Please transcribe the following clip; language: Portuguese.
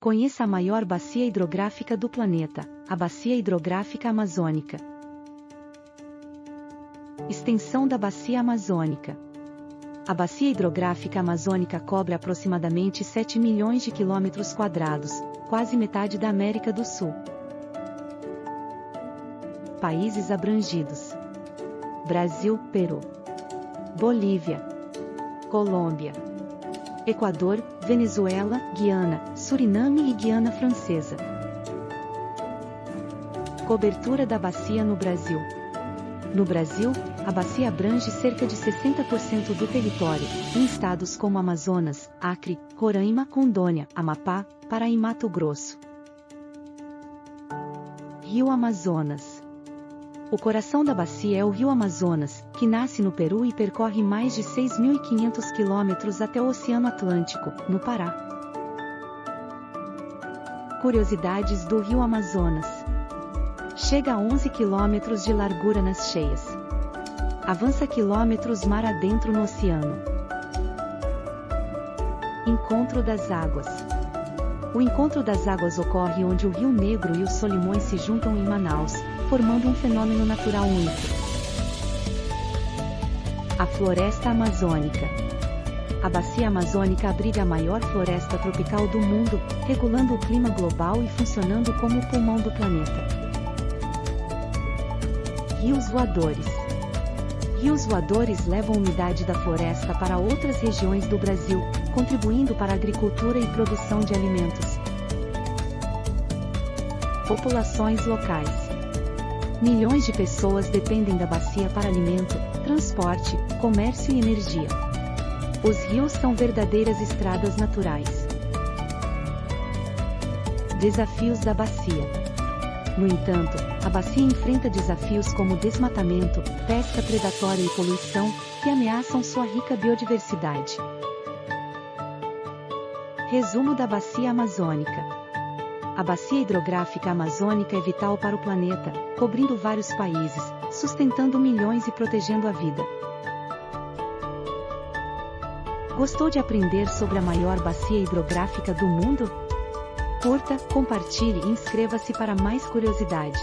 Conheça a maior bacia hidrográfica do planeta, a Bacia Hidrográfica Amazônica. Extensão da Bacia Amazônica. A Bacia Hidrográfica Amazônica cobre aproximadamente 7 milhões de quilômetros quadrados, quase metade da América do Sul. Países abrangidos: Brasil, Peru, Bolívia, Colômbia, Equador, Venezuela, Guiana, Suriname e Guiana Francesa. Cobertura da bacia no Brasil. No Brasil, a bacia abrange cerca de 60% do território, em estados como Amazonas, Acre, Roraima, Rondônia, Amapá, Pará e Mato Grosso. Rio Amazonas. O coração da bacia é o Rio Amazonas, que nasce no Peru e percorre mais de 6.500 quilômetros até o Oceano Atlântico, no Pará. Curiosidades do Rio Amazonas. Chega a 11 quilômetros de largura nas cheias. Avança quilômetros mar adentro no oceano. Encontro das águas. O encontro das águas ocorre onde o Rio Negro e o Solimões se juntam em Manaus, formando um fenômeno natural único. A floresta amazônica. A bacia amazônica abriga a maior floresta tropical do mundo, regulando o clima global e funcionando como o pulmão do planeta. Rios voadores. Rios voadores levam umidade da floresta para outras regiões do Brasil, contribuindo para a agricultura e produção de alimentos. Populações locais. Milhões de pessoas dependem da bacia para alimento, transporte, comércio e energia. Os rios são verdadeiras estradas naturais. Desafios da bacia. No entanto, a bacia enfrenta desafios como desmatamento, pesca predatória e poluição, que ameaçam sua rica biodiversidade. Resumo da Bacia Amazônica. A Bacia Hidrográfica Amazônica é vital para o planeta, cobrindo vários países, sustentando milhões e protegendo a vida. Gostou de aprender sobre a maior bacia hidrográfica do mundo? Curta, compartilhe e inscreva-se para mais curiosidades.